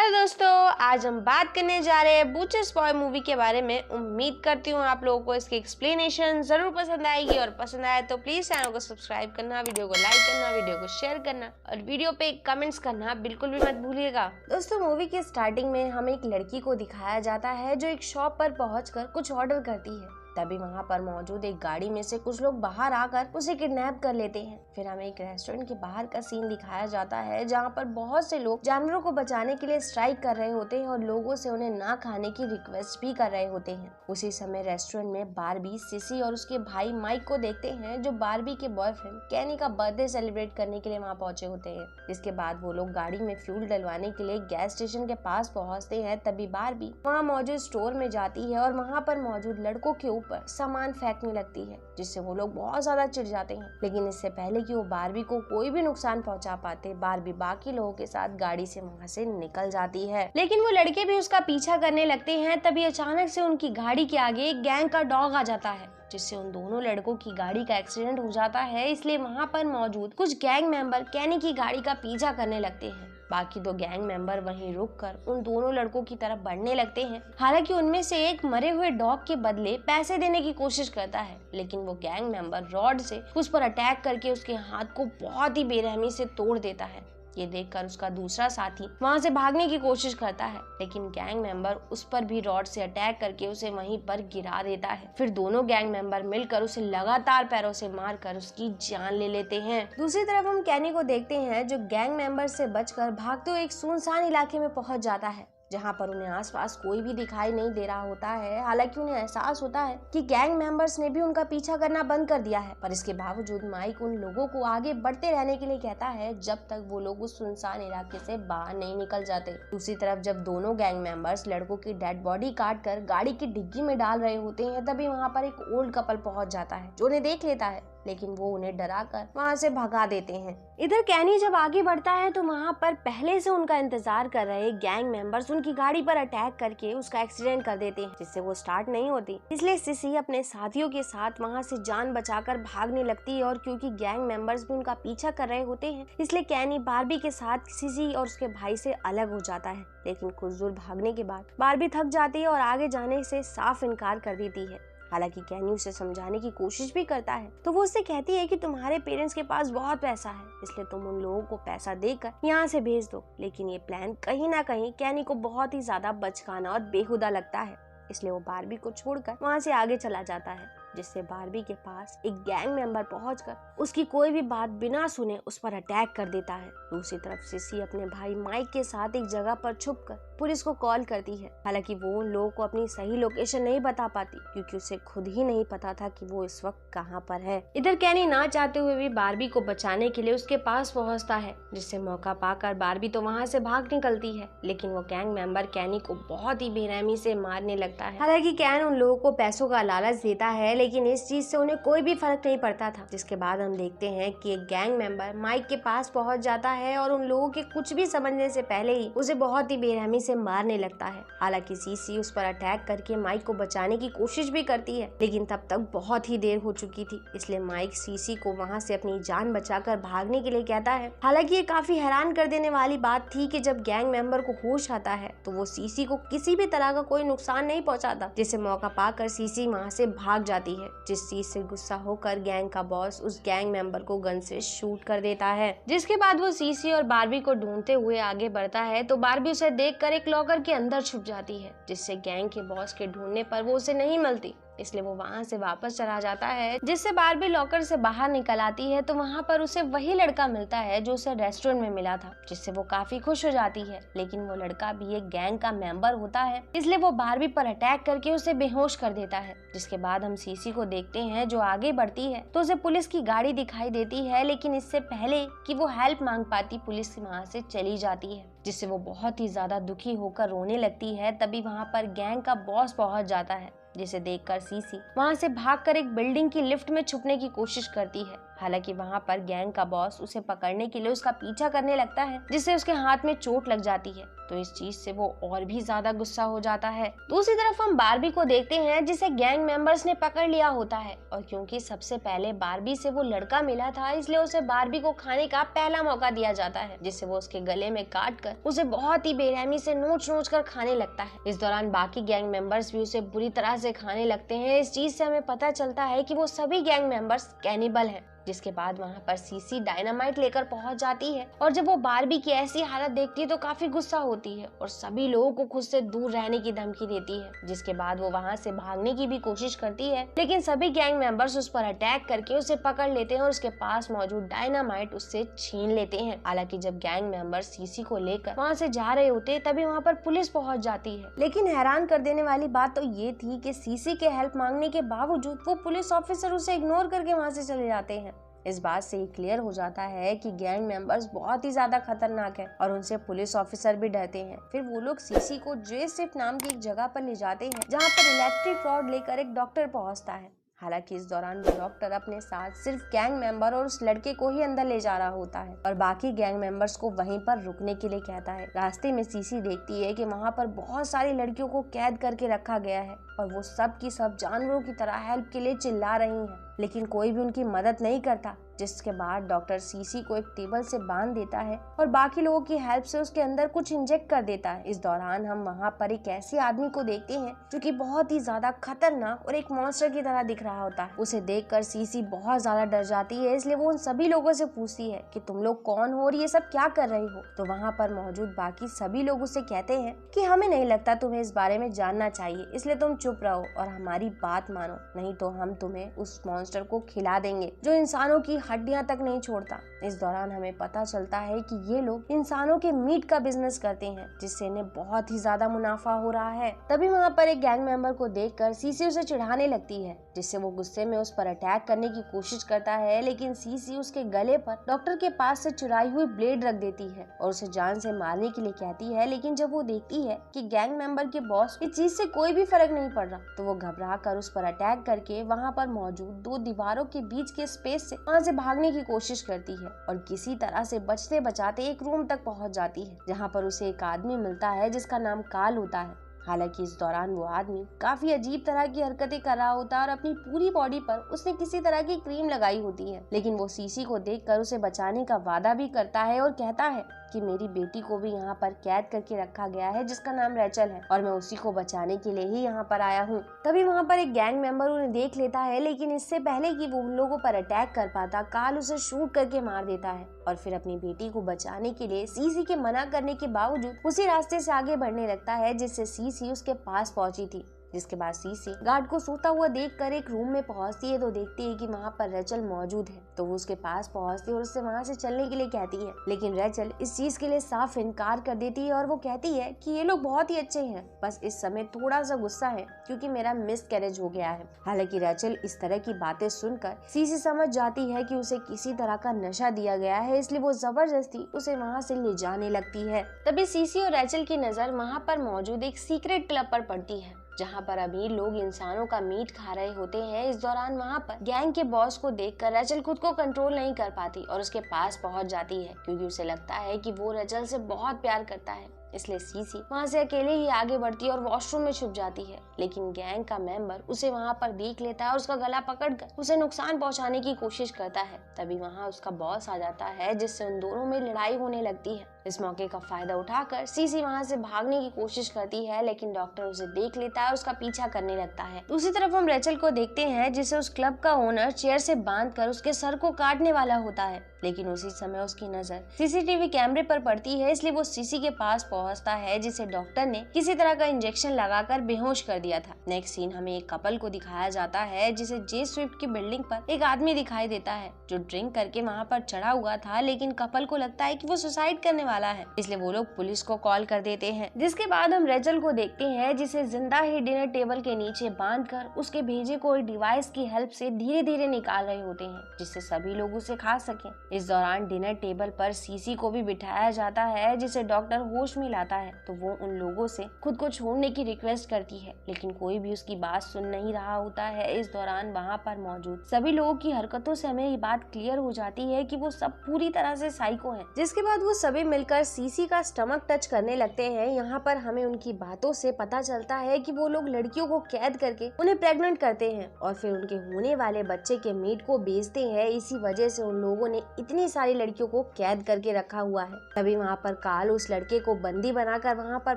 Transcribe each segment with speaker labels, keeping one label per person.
Speaker 1: Hello दोस्तों, आज हम बात करने जा रहे हैं बूचर्स बॉय मूवी के बारे में। उम्मीद करती हूँ आप लोगों को इसकी एक्सप्लेनेशन जरूर पसंद आएगी और पसंद आए तो प्लीज चैनल को सब्सक्राइब करना, वीडियो को लाइक करना, वीडियो को शेयर करना और वीडियो पे कमेंट्स करना बिल्कुल भी मत भूलिएगा। दोस्तों, मूवी की स्टार्टिंग में हमें एक लड़की को दिखाया जाता है जो एक शॉप पर पहुंचकर कुछ ऑर्डर करती है। तभी वहाँ पर मौजूद एक गाड़ी में से कुछ लोग बाहर आकर उसे किडनैप कर लेते हैं। फिर हमें एक रेस्टोरेंट के बाहर का सीन दिखाया जाता है जहाँ पर बहुत से लोग जानवरों को बचाने के लिए स्ट्राइक कर रहे होते हैं और लोगों से उन्हें ना खाने की रिक्वेस्ट भी कर रहे होते हैं। उसी समय रेस्टोरेंट में बारबी, सिसी और उसके भाई माइक को देखते हैं जो बारबी के बॉयफ्रेंड कैनी का बर्थडे सेलिब्रेट करने के लिए वहाँ पहुंचे होते हैं। जिसके बाद वो लोग गाड़ी में फ्यूल डलवाने के लिए गैस स्टेशन के पास पहुँचते हैं। तभी बारबी वहाँ मौजूद स्टोर में जाती है और वहाँ पर मौजूद लड़कों के ऊपर सामान फेंकने लगती है, जिससे वो लोग बहुत ज्यादा चिढ़ जाते हैं। लेकिन इससे पहले कि वो बारबी को कोई भी नुकसान पहुंचा पाते, बारबी बाकी लोगों के साथ गाड़ी से वहाँ से निकल जाती है। लेकिन वो लड़के भी उसका पीछा करने लगते हैं। तभी अचानक से उनकी गाड़ी के आगे एक गैंग का डॉग आ जाता है, जिससे उन दोनों लड़कों की गाड़ी का एक्सीडेंट हो जाता है। इसलिए वहाँ पर मौजूद कुछ गैंग मेंबर कैनी की गाड़ी का पीछा करने लगते हैं। बाकी दो गैंग मेंबर वहीं रुककर उन दोनों लड़कों की तरफ बढ़ने लगते हैं। हालांकि उनमें से एक मरे हुए डॉग के बदले पैसे देने की कोशिश करता है, लेकिन वो गैंग मेंबर रॉड से उस पर अटैक करके उसके हाथ को बहुत ही बेरहमी से तोड़ देता है। ये देखकर उसका दूसरा साथी वहां से भागने की कोशिश करता है, लेकिन गैंग मेंबर उस पर भी रॉड से अटैक करके उसे वहीं पर गिरा देता है। फिर दोनों गैंग मेंबर मिलकर उसे लगातार पैरों से मारकर उसकी जान ले लेते हैं। दूसरी तरफ हम कैनी को देखते हैं जो गैंग मेंबर से बचकर भागते हुए एक सुनसान इलाके में पहुंच जाता है, जहां पर उन्हें आसपास कोई भी दिखाई नहीं दे रहा होता है। हालांकि उन्हें एहसास होता है कि गैंग मेंबर्स ने भी उनका पीछा करना बंद कर दिया है, पर इसके बावजूद माइक उन लोगों को आगे बढ़ते रहने के लिए कहता है जब तक वो लोग उस सुनसान इलाके से बाहर नहीं निकल जाते। दूसरी तरफ जब दोनों गैंग मेंबर्स लड़कों की डेड बॉडी काट कर गाड़ी की डिग्गी में डाल रहे होते हैं, तभी वहाँ पर एक ओल्ड कपल पहुँच जाता है जो उन्हें देख लेता है, लेकिन वो उन्हें डराकर वहाँ से भगा देते हैं। इधर कैनी जब आगे बढ़ता है तो वहाँ पर पहले से उनका इंतजार कर रहे गैंग मेंबर्स उनकी गाड़ी पर अटैक करके उसका एक्सीडेंट कर देते हैं, जिससे वो स्टार्ट नहीं होती। इसलिए सिसी अपने साथियों के साथ वहाँ से जान बचाकर भागने लगती है और क्योंकि गैंग मेंबर्स भी उनका पीछा कर रहे होते हैं, इसलिए कैनी बारबी के साथ सिसी और उसके भाई से अलग हो जाता है। लेकिन कुछ दूर भागने के बाद बारबी थक जाती है और आगे जाने से साफ इनकार कर देती है। हालांकि कैनी उसे समझाने की कोशिश भी करता है तो वो उससे कहती है कि तुम्हारे पेरेंट्स के पास बहुत पैसा है, इसलिए तुम उन लोगों को पैसा देकर यहाँ से भेज दो। लेकिन ये प्लान कहीं ना कहीं कैनी को बहुत ही ज्यादा बचकाना और बेहुदा लगता है, इसलिए वो बारबी को छोड़कर वहाँ से आगे चला जाता है, जिससे बारबी के पास एक गैंग मेंबर पहुंचकर उसकी कोई भी बात बिना सुने उस पर अटैक कर देता है। दूसरी तरफ सिसी अपने भाई माइक के साथ एक जगह पर छुपकर पुलिस को कॉल करती है। हालांकि वो उन लोगों को अपनी सही लोकेशन नहीं बता पाती क्योंकि उसे खुद ही नहीं पता था कि वो इस वक्त कहाँ पर है। इधर कैनी ना चाहते हुए भी बारबी को बचाने के लिए उसके पास पहुँचता है, जिससे मौका पाकर बारबी तो वहाँ से भाग निकलती है, लेकिन वो गैंग मेंबर कैनी को बहुत ही बेरहमी से मारने लगता है। हालांकि कैन उन लोगों को पैसों का लालच देता है, लेकिन इस चीज से उन्हें कोई भी फर्क नहीं पड़ता था। जिसके बाद हम देखते हैं कि एक गैंग मेंबर माइक के पास पहुंच जाता है और उन लोगों के कुछ भी समझने से पहले ही उसे बहुत ही बेरहमी से मारने लगता है। हालांकि सीसी उस पर अटैक करके माइक को बचाने की कोशिश भी करती है, लेकिन तब तक बहुत ही देर हो चुकी थी। इसलिए माइक सीसी को वहां से अपनी जान बचाकर भागने के लिए कहता है। हालांकि ये काफी हैरान कर देने वाली बात थी कि जब गैंग मेंबर को होश आता है तो वो सीसी को किसी भी तरह का कोई नुकसान नहीं पहुंचाता, जिसे मौका पाकर सीसी वहां से भाग जाती है। जिस चीज से गुस्सा होकर गैंग का बॉस उस गैंग मेंबर को गन से शूट कर देता है। जिसके बाद वो सीसी और बारबी को ढूंढते हुए आगे बढ़ता है तो बारबी उसे देखकर एक लॉकर के अंदर छुप जाती है, जिससे गैंग के बॉस के ढूंढने पर वो उसे नहीं मिलती। इसलिए वो वहाँ से वापस चला जाता है, जिससे बारबी लॉकर से बाहर निकल आती है तो वहाँ पर उसे वही लड़का मिलता है जो उसे रेस्टोरेंट में मिला था, जिससे वो काफी खुश हो जाती है। लेकिन वो लड़का भी एक गैंग का मेंबर होता है, इसलिए वो बारबी पर अटैक करके उसे बेहोश कर देता है। जिसके बाद हम सीसी को देखते हैं जो आगे बढ़ती है तो उसे पुलिस की गाड़ी दिखाई देती है, लेकिन इससे पहले कि वो हेल्प मांग पाती पुलिस वहाँ से चली जाती है, जिससे वो बहुत ही ज्यादा दुखी होकर रोने लगती है। तभी वहाँ पर गैंग का बॉस पहुँच जाता है, जिसे देखकर सीसी वहां से भागकर एक बिल्डिंग की लिफ्ट में छुपने की कोशिश करती है, हालांकि वहाँ पर गैंग का बॉस उसे पकड़ने के लिए उसका पीछा करने लगता है, जिससे उसके हाथ में चोट लग जाती है। तो इस चीज से वो और भी ज्यादा गुस्सा हो जाता है। दूसरी तरफ हम बार्बी को देखते हैं, जिसे गैंग मेंबर्स ने पकड़ लिया होता है, और क्योंकि सबसे पहले बार्बी से वो लड़का मिला था, इसलिए उसे बार्बी को खाने का पहला मौका दिया जाता है, जिससे वो उसके गले में काट कर उसे बहुत ही बेरहमी से नोच नोच कर खाने लगता है। इस दौरान बाकी गैंग मेंबर्स भी उसे बुरी तरह से खाने लगते हैं। इस चीज से हमें पता चलता है कि वो सभी गैंग मेंबर्स कैनिबल हैं। जिसके बाद वहाँ पर सीसी डायनामाइट लेकर पहुंच जाती है, और जब वो बार्बी की ऐसी हालत देखती है तो काफी गुस्सा होती है और सभी लोगों को खुद से दूर रहने की धमकी देती है। जिसके बाद वो वहाँ से भागने की भी कोशिश करती है, लेकिन सभी गैंग मेंबर्स उस पर अटैक करके उसे पकड़ लेते हैं और उसके पास मौजूद डायनामाइट उससे छीन लेते हैं। हालांकि जब गैंग मेंबर्स सीसी को लेकर वहाँ से जा रहे होते तभी वहाँ पर पुलिस पहुँच जाती है। लेकिन हैरान कर देने वाली बात तो ये थी कि सीसी के हेल्प मांगने के बावजूद वो पुलिस ऑफिसर उसे इग्नोर करके वहाँ से चले जाते हैं। इस बात से ही क्लियर हो जाता है कि गैंग मेंबर्स बहुत ही ज्यादा खतरनाक है और उनसे पुलिस ऑफिसर भी डरते हैं। फिर वो लोग सीसी को जेसिफ नाम की एक जगह पर ले जाते हैं, जहाँ पर इलेक्ट्रिक रॉड लेकर एक डॉक्टर पहुँचता है। हालांकि इस दौरान वो डॉक्टर अपने साथ सिर्फ गैंग मेंबर और उस लड़के को ही अंदर ले जा रहा होता है और बाकी गैंग मेंबर्स को वहीं पर रुकने के लिए कहता है। रास्ते में सीसी देखती है कि वहाँ पर बहुत सारी लड़कियों को कैद करके रखा गया है और वो सब की सब जानवरों की तरह हेल्प के लिए चिल्ला रही हैं, लेकिन कोई भी उनकी मदद नहीं करता। जिसके बाद डॉक्टर सीसी को एक टेबल से बांध देता है और बाकी लोगों की हेल्प से उसके अंदर कुछ इंजेक्ट कर देता है। इस दौरान हम वहाँ पर एक ऐसे आदमी को देखते हैं जो कि बहुत ही ज्यादा खतरनाक और एक मॉन्स्टर की तरह दिख रहा होता है। उसे देखकर सीसी बहुत ज्यादा डर जाती है, इसलिए वो उन सभी लोगों से पूछती है कि तुम लोग कौन हो और ये सब क्या कर रही हो। तो वहाँ पर मौजूद बाकी सभी लोग उसे कहते हैं कि हमें नहीं लगता तुम्हें इस बारे में जानना चाहिए, इसलिए तुम चुप रहो और हमारी बात मानो, नहीं तो हम तुम्हें उस मॉन्स्टर को खिला देंगे जो इंसानों की हड्डियां तक नहीं छोड़ता। इस दौरान हमें पता चलता है कि ये लोग इंसानों के मीट का बिजनेस करते हैं, जिससे इन्हें बहुत ही ज्यादा मुनाफा हो रहा है। तभी वहाँ पर एक गैंग मेंबर को देखकर सीसी उसे चिढ़ाने लगती है, जिससे वो गुस्से में उस पर अटैक करने की कोशिश करता है, लेकिन सीसी उसके गले पर डॉक्टर के पास से चुराई हुई ब्लेड रख देती है और उसे जान से मारने के लिए कहती है। लेकिन जब वो देखती है कि गैंग मेंबर के बॉस इस चीज से कोई भी फर्क नहीं पड़ रहा, तो वो घबरा कर उस पर अटैक करके वहाँ पर मौजूद दो दीवारों के बीच के स्पेस से वहाँ से भागने की कोशिश करती है और किसी तरह से बचते बचाते एक रूम तक पहुँच जाती है, जहाँ पर उसे एक आदमी मिलता है जिसका नाम काल होता है। हालांकि इस दौरान वो आदमी काफी अजीब तरह की हरकतें कर रहा होता है और अपनी पूरी बॉडी पर उसने किसी तरह की क्रीम लगाई होती है, लेकिन वो सीसी को देखकर उसे बचाने का वादा भी करता है और कहता है कि मेरी बेटी को भी यहाँ पर कैद करके रखा गया है जिसका नाम रेचल है और मैं उसी को बचाने के लिए ही यहाँ पर आया हूँ। तभी वहाँ पर एक गैंग मेंबर उन्हें देख लेता है, लेकिन इससे पहले कि वो उन लोगों पर अटैक कर पाता, काल उसे शूट करके मार देता है और फिर अपनी बेटी को बचाने के लिए सीसी के मना करने के बावजूद उसी रास्ते से आगे बढ़ने लगता है जिससे सीसी उसके पास पहुंची थी। जिसके बाद सीसी गार्ड को सोता हुआ देखकर एक रूम में पहुंचती है तो देखती है कि वहाँ पर रेचल मौजूद है, तो वो उसके पास पहुंचती है और उससे वहाँ से चलने के लिए कहती है, लेकिन रेचल इस चीज के लिए साफ इनकार कर देती है और वो कहती है कि ये लोग बहुत ही अच्छे हैं, बस इस समय थोड़ा सा गुस्सा है क्योंकि मेरा मिस कैरेज हो गया है। हालांकि रेचल इस तरह की बातें सुनकर सीसी समझ जाती है कि उसे किसी तरह का नशा दिया गया है, इसलिए वो जबरदस्ती उसे वहाँ से ले जाने लगती है। तभी सीसी और रेचल की नजर वहाँ पर मौजूद एक सीक्रेट क्लब पर पड़ती है, जहाँ पर अमीर लोग इंसानों का मीट खा रहे होते हैं। इस दौरान वहाँ पर गैंग के बॉस को देखकर रेचल खुद को कंट्रोल नहीं कर पाती और उसके पास पहुँच जाती है, क्योंकि उसे लगता है कि वो रेचल से बहुत प्यार करता है। इसलिए सीसी वहाँ से अकेले ही आगे बढ़ती है और वॉशरूम में छुप जाती है, लेकिन गैंग का मेंबर उसे वहाँ पर देख लेता है और उसका गला पकड़कर उसे नुकसान पहुँचाने की कोशिश करता है। तभी वहाँ उसका बॉस आ जाता है, जिससे उन दोनों में लड़ाई होने लगती है। इस मौके का फायदा उठाकर सीसी वहाँ से भागने की कोशिश करती है, लेकिन डॉक्टर उसे देख लेता है और उसका पीछा करने लगता है। दूसरी तरफ हम रेचल को देखते हैं, जिसे उस क्लब का ओनर चेयर से बांधकर उसके सर को काटने वाला होता है, लेकिन उसी समय उसकी नजर सीसीटीवी कैमरे पर पड़ती है, इसलिए वो सीसी के पास पहुंचता है, जिसे डॉक्टर ने किसी तरह का इंजेक्शन लगाकर बेहोश कर दिया था। नेक्स्ट सीन हमें एक कपल को दिखाया जाता है, जिसे जे स्विफ्ट की बिल्डिंग पर एक आदमी दिखाई देता है जो ड्रिंक करके वहाँ पर चढ़ा हुआ था, लेकिन कपल को लगता है कि वो सुसाइड करने वाला है, इसलिए वो लोग पुलिस को कॉल कर देते हैं। जिसके बाद हम रेचल को देखते हैं जिसे जिंदा ही डिनर टेबल के नीचे बांधकर उसके भेजे कोई डिवाइस की हेल्प से धीरे धीरे निकाल रहे होते हैं, जिससे सभी लोग उसे खा सकें। इस दौरान डिनर टेबल पर सीसी को भी बिठाया जाता है, जिसे डॉक्टर होश में लाता है तो वो उन लोगों से खुद को छोड़ने की रिक्वेस्ट करती है, लेकिन कोई भी उसकी बात सुन नहीं रहा होता है। इस दौरान वहाँ पर मौजूद सभी लोगों की हरकतों से हमें ये बात क्लियर हो जाती है कि वो सब पूरी तरह से साइको हैं। जिसके बाद वो सभी मिलकर सीसी का स्टमक टच करने लगते हैं। यहाँ पर हमें उनकी बातों से पता चलता है कि वो लोग लड़कियों को कैद करके उन्हें प्रेग्नेंट करते हैं और फिर उनके होने वाले बच्चे के मीट को बेचते हैं। इसी वजह से उन लोगों ने इतनी सारी लड़कियों को कैद करके रखा हुआ है। तभी वहाँ पर कार्ल उस लड़के को बंदी बनाकर वहाँ पर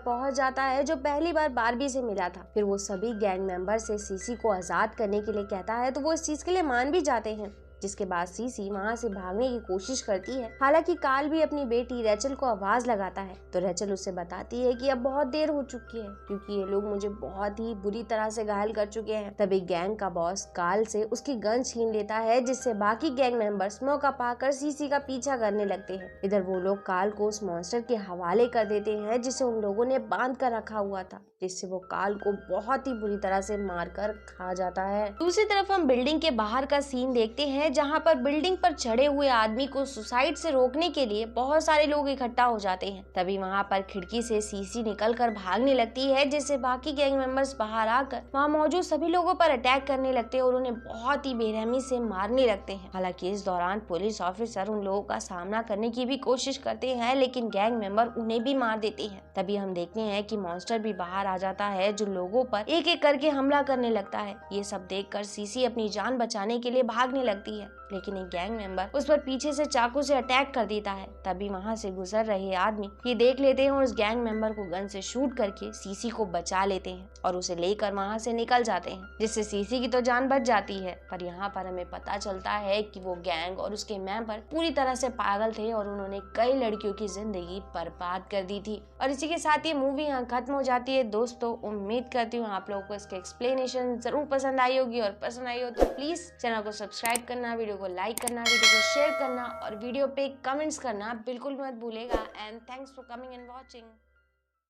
Speaker 1: पहुँच जाता है जो पहली बार बार्बी से मिला था। फिर वो सभी गैंग मेंबर से सीसी को आजाद करने के लिए कहता है तो वो इस चीज के लिए मान भी जाते हैं। जिसके बाद सीसी वहाँ से भागने की कोशिश करती है। हालांकि कार्ल भी अपनी बेटी रेचल को आवाज लगाता है तो रेचल उसे बताती है कि अब बहुत देर हो चुकी है क्योंकि ये लोग मुझे बहुत ही बुरी तरह से घायल कर चुके हैं। तभी गैंग का बॉस कार्ल से उसकी गन छीन लेता है, जिससे बाकी गैंग मेंबर्स मौका पाकर सीसी का पीछा करने लगते हैं। इधर वो लोग कार्ल को उस मॉन्स्टर के हवाले कर देते हैं जिसे उन लोगों ने बांध कर रखा हुआ था, जिससे वो कार्ल को बहुत ही बुरी तरह से मारकर खा जाता है। दूसरी तरफ हम बिल्डिंग के बाहर का सीन देखते हैं जहां पर बिल्डिंग पर चढ़े हुए आदमी को सुसाइड से रोकने के लिए बहुत सारे लोग इकट्ठा हो जाते हैं। तभी वहां पर खिड़की से सीसी निकलकर भागने लगती है, जिससे बाकी गैंग मेंबर्स बाहर आकर वहां मौजूद सभी लोगों पर अटैक करने लगते हैं और उन्हें बहुत ही बेरहमी से मारने लगते हैं। हालांकि इस दौरान पुलिस ऑफिसर उन लोगों का सामना करने की भी कोशिश करते हैं, लेकिन गैंग मेंबर उन्हें भी मार देते हैं। तभी हम देखते हैं कि मॉन्स्टर भी बाहर आ जाता है जो लोगों पर एक एक करके हमला करने लगता है। ये सब देखकर सीसी अपनी जान बचाने के लिए भागने लगती है, लेकिन एक गैंग मेंबर उस पर पीछे से चाकू से अटैक कर देता है। तभी वहां से गुजर रहे आदमी ये देख लेते हैं और उस गैंग मेंबर को गन से शूट करके सीसी को बचा लेते हैं और उसे लेकर वहां से निकल जाते हैं, जिससे सीसी की तो जान बच जाती है। पर यहाँ पर हमें पता चलता है कि वो गैंग और उसके मेंबर पूरी तरह से पागल थे और उन्होंने कई लड़कियों की जिंदगी बर्बाद कर दी थी। और इसी के साथ ये मूवी यहाँ खत्म हो जाती है। दोस्तों, उम्मीद करती हूँ आप लोगों को इसके एक्सप्लेनेशन जरूर पसंद आई होगी, और पसंद आई हो तो प्लीज चैनल को सब्सक्राइब करना, वीडियो को लाइक करना, वीडियो को शेयर करना और वीडियो पे कमेंट्स करना बिल्कुल मत भूलेगा। And thanks for coming and watching.